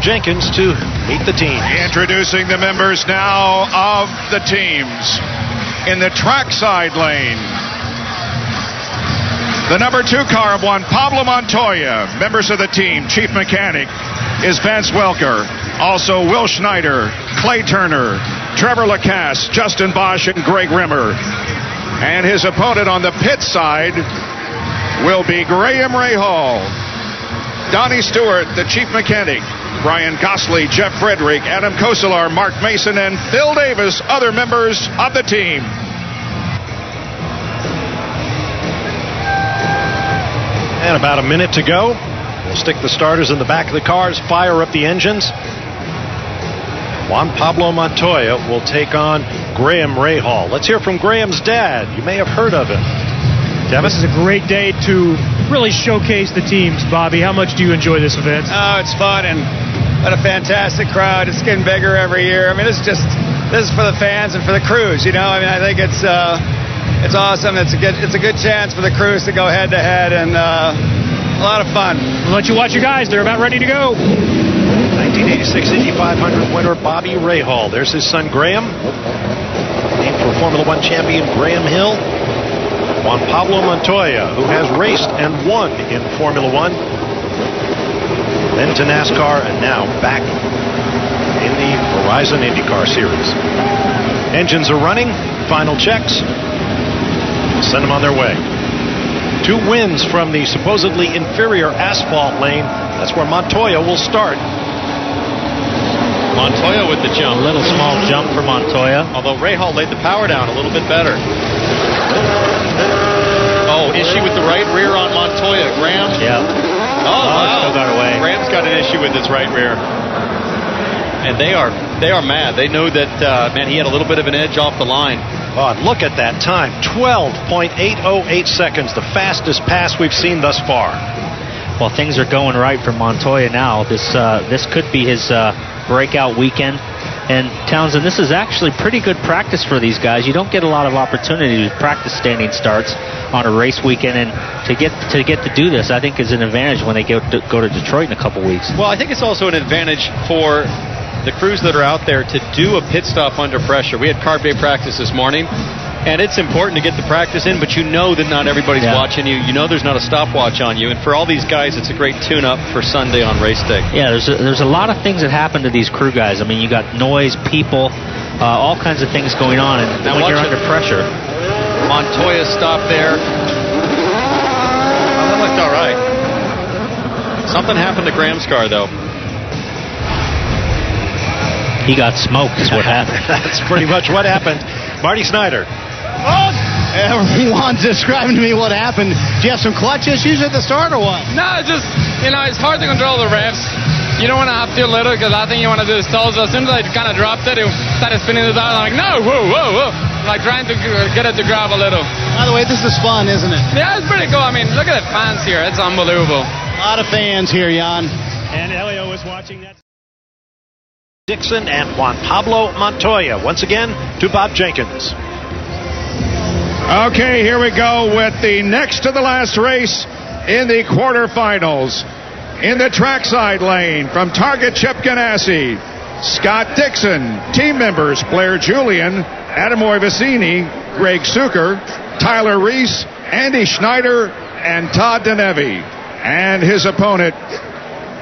Jenkins to meet the team. Introducing the members now of the teams. In the trackside lane, the number 2 car of Juan Pablo Montoya. Members of the team, chief mechanic is Vance Welker. Also Will Schneider, Clay Turner, Trevor Lacasse, Justin Bosch, and Greg Rimmer. And his opponent on the pit side will be Graham Rahal. Donnie Stewart, the chief mechanic. Brian Gosley, Jeff Frederick, Adam Koselar, Mark Mason, and Phil Davis, other members of the team. And about a minute to go. We'll stick the starters in the back of the cars, fire up the engines. Juan Pablo Montoya will take on Graham Rahal. Let's hear from Graham's dad. You may have heard of him. Devin? This is a great day to really showcase the teams. Bobby, how much do you enjoy this event? Oh, it's fun, and what a fantastic crowd. It's getting bigger every year. I mean, this is for the fans and for the crews, you know. I mean, I think it's awesome. It's a good chance for the crews to go head to head, and a lot of fun. We'll let you watch your guys. They're about ready to go. 1986 Indy 500 winner Bobby Rahal. There's his son Graham, named for Formula One champion Graham Hill. Juan Pablo Montoya, who has raced and won in Formula One, then to NASCAR, and now back in the Verizon IndyCar Series. Engines are running, final checks, send them on their way. 2 wins from the supposedly inferior asphalt lane. That's where Montoya will start. Montoya with the jump. A little small jump for Montoya. Although Rahal laid the power down a little bit better. Oh, issue with the right rear on Montoya. Graham? Yeah. Oh, wow. Still got away. Graham's got an issue with his right rear. And they are mad. They know that, man, he had a little bit of an edge off the line. Oh, and look at that time. 12.808 seconds. The fastest pass we've seen thus far. Well, things are going right for Montoya now. This could be his breakout weekend. And Townsend, this is actually pretty good practice for these guys. You don't get a lot of opportunity to practice standing starts on a race weekend, and to get to do this, I think, is an advantage when they go to Detroit in a couple weeks. Well, I think it's also an advantage for the crews that are out there to do a pit stop under pressure. We had carb day practice this morning, and it's important to get the practice in, but you know that not everybody's watching you. You know there's not a stopwatch on you, and for all these guys, it's a great tune-up for Sunday on race day. Yeah, there's a lot of things that happen to these crew guys. I mean, you got noise, people, all kinds of things going on, and now when you're under pressure. Montoya stopped there. Oh, that looked all right. Something happened to Graham's car, though. He got smoked, is what happened. That's pretty much what happened. Marty Snyder. Oh, Juan's describing to me what happened. Do you have some clutch issues at the start or what? No, it's just, it's hard to control the revs. You don't want to have too little, because I think you want to do the stalls. As soon as I kind of dropped it started spinning the dial. I'm like, no, whoa. Like trying to get it to grab a little. By the way, this is fun, isn't it? Yeah, it's pretty cool. I mean, look at the fans here. It's unbelievable. A lot of fans here, Jan. And Elio is watching that. Dixon and Juan Pablo Montoya. Once again, to Bob Jenkins. Okay, here we go with the next to the last race in the quarterfinals. In the trackside lane from Target Chip Ganassi, Scott Dixon. Team members Blair Julian, Adam Vicini, Greg Suker, Tyler Reese, Andy Schneider, and Todd Denevi. And his opponent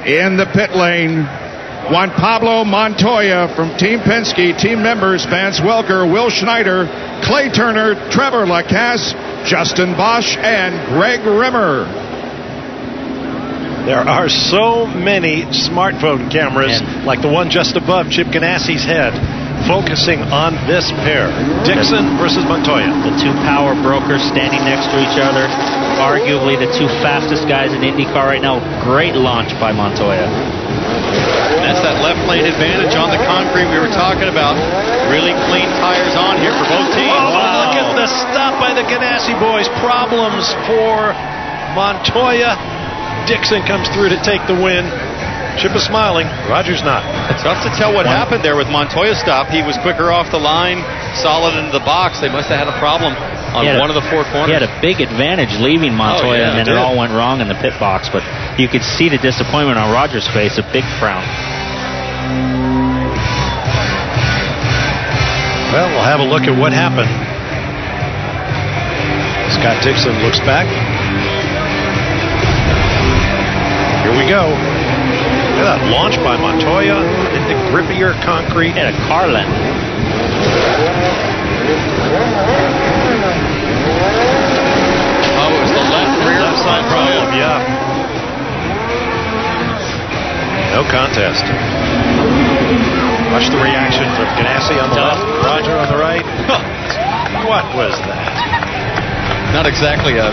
in the pit lane, Juan Pablo Montoya from Team Penske. Team members Vance Welker, Will Schneider, Clay Turner, Trevor Lacasse, Justin Bosch, and Greg Rimmer. There are so many smartphone cameras, like the one just above Chip Ganassi's head, focusing on this pair, Dixon versus Montoya. The 2 power brokers standing next to each other, arguably the 2 fastest guys in IndyCar right now. Great launch by Montoya. That's that left lane advantage on the concrete we were talking about. Really clean tires on here for both teams. Oh, wow. Look at the stop by the Ganassi boys. Problems for Montoya. Dixon comes through to take the win. Chip is smiling. Roger's not. It's tough to tell what happened there with Montoya's stop. He was quicker off the line, solid into the box. They must have had a problem on one of the 4 corners. He had a big advantage leaving Montoya, and then it all went wrong in the pit box. But you could see the disappointment on Roger's face, a big frown. Well, we'll have a look at what happened. Scott Dixon looks back. Here we go. Look at that launch by Montoya into grippier concrete. And a Carlin. Oh, it was the left rear side problem. Yeah. No contest. Watch the reaction from Ganassi on the left, Roger on the right. What was that? Not exactly a